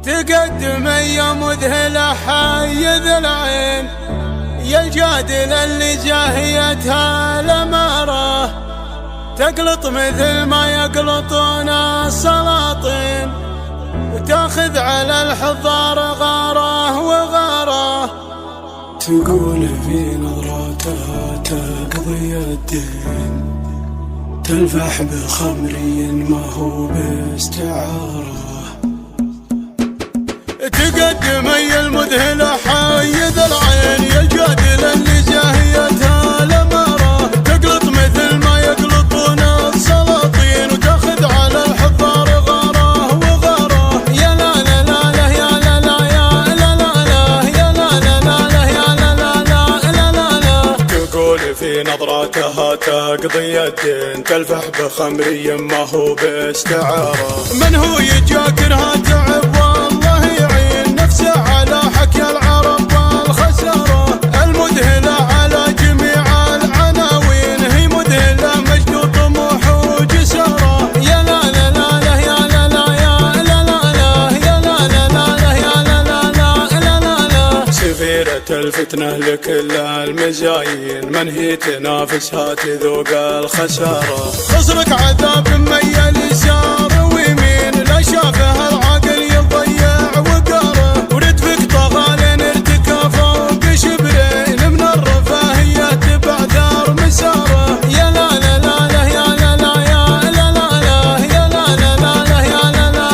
تقدم يا مذهل حي ذي العين، يا الجادل اللي جاهيتها الأمارة، تقلط مثل ما يقلطون السلاطين، وتاخذ على الحضار غاره وغاره. تقول في نظراتها تقضي الدين، تلفح بخمري ما هو باستعارة. تقدم يا المذهل حي ذي العين، يا الجادل اللي جاهيتها الأمارة، تقلط مثل ما يقلطون السلاطين، وتاخذ على الحضار غاره وغاره. يا لا لا لا لا يا لا لا يا لا لا لا يا لا لا لا يا لا لا لا لا لا. تقول في نظراتها تقضي الدين، تلفح بخمري ما هو باستعارة. من هو يجاكرها تعب والله يعين نفسه على حكي العرب والخسارة. المذهلة على جميع العناوين، هي مذهلة مجد وطموح وجسارة. يا لا لا لا لا يا لا لا يا لا لا لا يا لا لا لا يا لا لا لا لا لا. سفيرة الفتنة لكل المزاين، من هي تنافسها تذوق الخسارة. خصرك عذاب ميل يسار ويمين، لا شافها العقل يضيع وقاره. وردفك طغال ارتكى فوق شبرين، من الرفاهية بعثار مساره. يا لا لا لا لا يا لا لا يا لا لا لا يا لا لا لا يا لا لا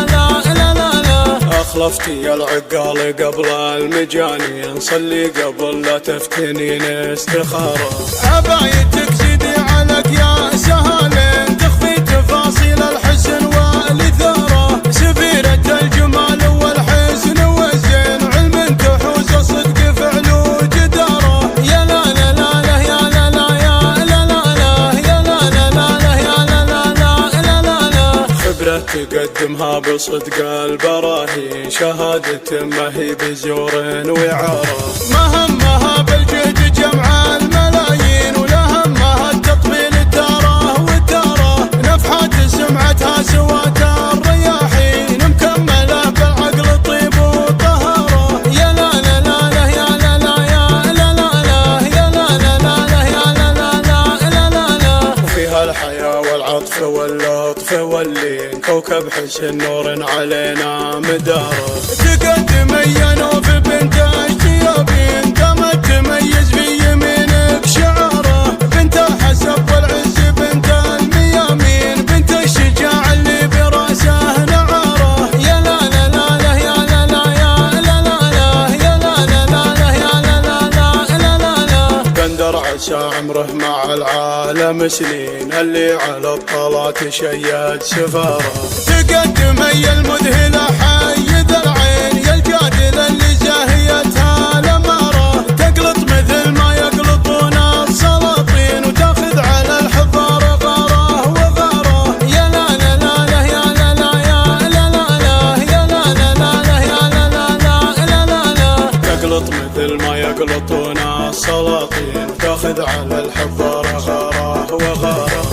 لا لا لا. أخلفتي يا العقال قبل المجانين، صلي قبل لا تفتنين استخارة. عبايتك زدي عليك يا سهالين، تخفي تفاصيل الحسن والإثارة. سفيرة الجمال والحسن والزين، علم تحوز صدق فعل وجدارة. يا لا لا لا لا يا لا لا يا لا لا لا يا لا لا لا يا لا لا لا لا لا. خبرة تقدمها بصدق البراهين، شهادة ما هي بزور وعارة. ما همها بالجهد جمع الملايين، ولا همها التطبيل تاره وتاره. نفحات سمعتها سوات الرياحين، مكملة بالعقل طيب وطهارة. يا لا لا لا لا يا لا لا يا لا لا لا يا لا لا لا يا لا لا لا لا لا. وفيها الحياة والعطف واللطف واللين، كوكب حسن نور علينا مداره. تقدم يا نوف بنت الشيابين، دامت تميز في يمينك شعاره. بنت الحسب والعز بنت الميامين، بنت الشجاع اللي براسه نعاره. يا لا لا لا لا يا لا لا يا لا لا لا يا لا لا لا يا لا لا لا لا لا. بندر عسى عمره مع العالم سنين، اللي على الطلات شيد سفاره. تقدم يا المذهل حي ذي العين، يا الجادل اللي جاهيتها الأمارة، تقلط مثل ما يقلطون السلاطين، وتاخذ على الحضار غاره وغاره. يا لا لا لا لا يا لا لا يا لا لا لا يا لا لا لا يا لا لا لا لا لا. تقلط مثل ما يقلطون السلاطين، تاخذ على الحضار غاره وغاره.